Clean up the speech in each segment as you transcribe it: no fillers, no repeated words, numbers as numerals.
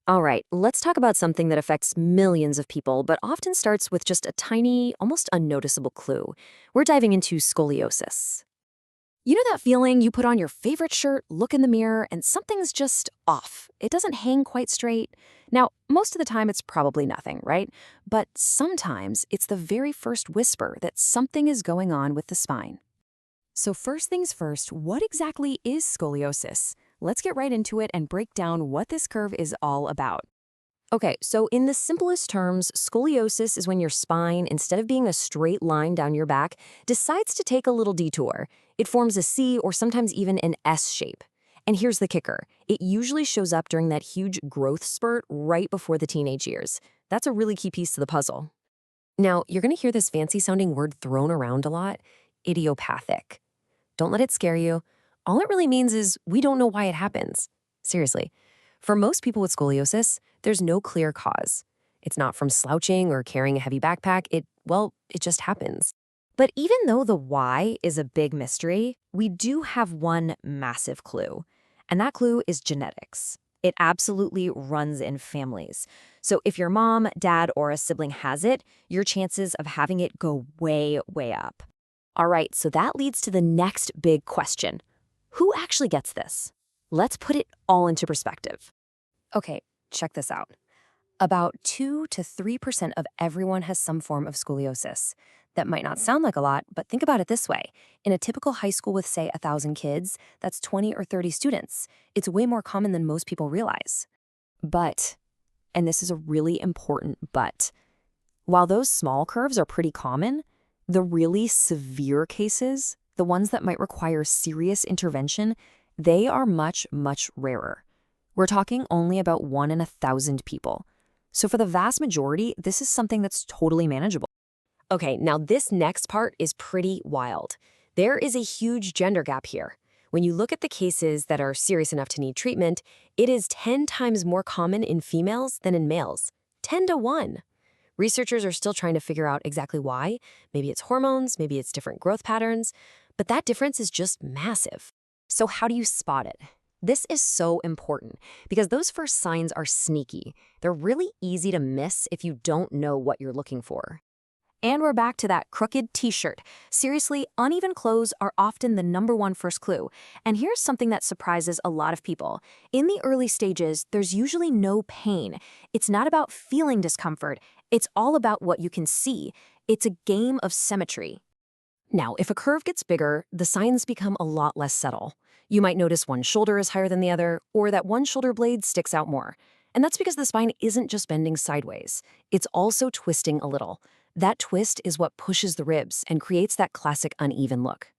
All right, let's talk about something that affects millions of people, but often starts with just a tiny, almost unnoticeable clue. We're diving into scoliosis. You know that feeling you put on your favorite shirt, look in the mirror, and something's just off? It doesn't hang quite straight. Now, most of the time it's probably nothing, right? But sometimes it's the very first whisper that something is going on with the spine. So first things first, what exactly is scoliosis? Let's get right into it and break down what this curve is all about. Okay, so in the simplest terms, scoliosis is when your spine, instead of being a straight line down your back, decides to take a little detour. It forms a C or sometimes even an S shape. And here's the kicker. It usually shows up during that huge growth spurt right before the teenage years. That's a really key piece to the puzzle. Now, you're going to hear this fancy sounding word thrown around a lot, idiopathic. Don't let it scare you. All it really means is we don't know why it happens. Seriously. For most people with scoliosis, there's no clear cause. It's not from slouching or carrying a heavy backpack. It just happens. But even though the why is a big mystery, we do have one massive clue. And that clue is genetics. It absolutely runs in families. So if your mom, dad, or a sibling has it, your chances of having it go way, way up. All right, so that leads to the next big question. Who actually gets this? Let's put it all into perspective. Okay, check this out. About 2 to 3% of everyone has some form of scoliosis. That might not sound like a lot, but think about it this way. In a typical high school with, say, 1,000 kids, that's 20 or 30 students. It's way more common than most people realize. But, and this is a really important but, while those small curves are pretty common, the really severe cases, the ones that might require serious intervention, they are much, much rarer. We're talking only about 1 in 1,000 people. So for the vast majority, this is something that's totally manageable. Okay, now this next part is pretty wild. There is a huge gender gap here. When you look at the cases that are serious enough to need treatment, it is 10 times more common in females than in males. 10 to 1. Researchers are still trying to figure out exactly why. Maybe it's hormones, maybe it's different growth patterns, but that difference is just massive. So how do you spot it? This is so important because those first signs are sneaky. They're really easy to miss if you don't know what you're looking for. And we're back to that crooked t-shirt. Seriously, uneven clothes are often the #1 first clue. And here's something that surprises a lot of people. In the early stages, there's usually no pain. It's not about feeling discomfort. It's all about what you can see. It's a game of symmetry. Now, if a curve gets bigger, the signs become a lot less subtle. You might notice one shoulder is higher than the other, or that one shoulder blade sticks out more. And that's because the spine isn't just bending sideways. It's also twisting a little. That twist is what pushes the ribs and creates that classic uneven look.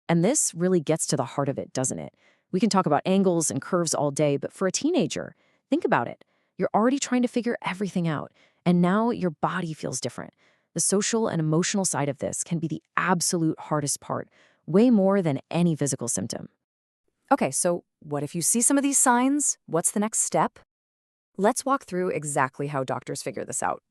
And this really gets to the heart of it, doesn't it? We can talk about angles and curves all day, but for a teenager, think about it. You're already trying to figure everything out, and now your body feels different. The social and emotional side of this can be the absolute hardest part, way more than any physical symptom. Okay, so what if you see some of these signs? What's the next step? Let's walk through exactly how doctors figure this out.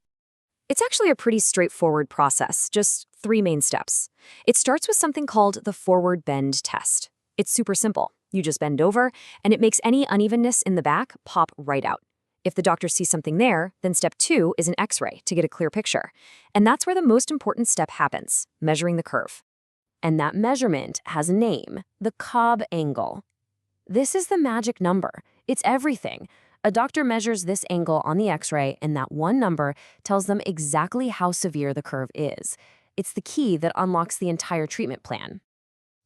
It's actually a pretty straightforward process, just 3 main steps. It starts with something called the forward bend test. It's super simple. You just bend over, and it makes any unevenness in the back pop right out. If the doctor sees something there, then step 2 is an X-ray to get a clear picture. And that's where the most important step happens, measuring the curve. And that measurement has a name, the Cobb angle. This is the magic number. It's everything. A doctor measures this angle on the X-ray, and that one number tells them exactly how severe the curve is. It's the key that unlocks the entire treatment plan.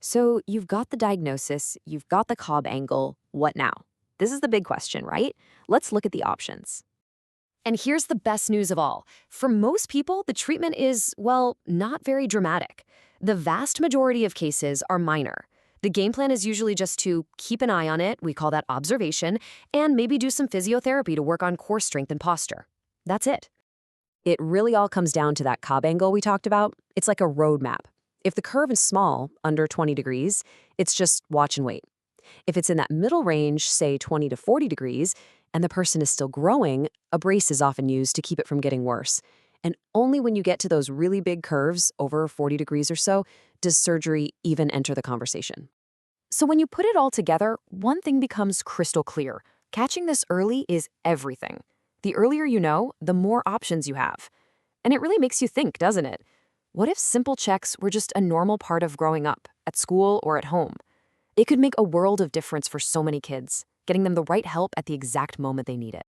So you've got the diagnosis, you've got the Cobb angle, what now? This is the big question, right? Let's look at the options. And here's the best news of all. For most people, the treatment is, well, not very dramatic. The vast majority of cases are minor. The game plan is usually just to keep an eye on it, we call that observation, and maybe do some physiotherapy to work on core strength and posture. That's it. It really all comes down to that Cobb angle we talked about. It's like a roadmap. If the curve is small, under 20 degrees, it's just watch and wait. If it's in that middle range, say 20 to 40 degrees, and the person is still growing, a brace is often used to keep it from getting worse. And only when you get to those really big curves, over 40 degrees or so, does surgery even enter the conversation. So when you put it all together, one thing becomes crystal clear. Catching this early is everything. The earlier you know, the more options you have. And it really makes you think, doesn't it? What if simple checks were just a normal part of growing up, at school or at home? It could make a world of difference for so many kids, getting them the right help at the exact moment they need it.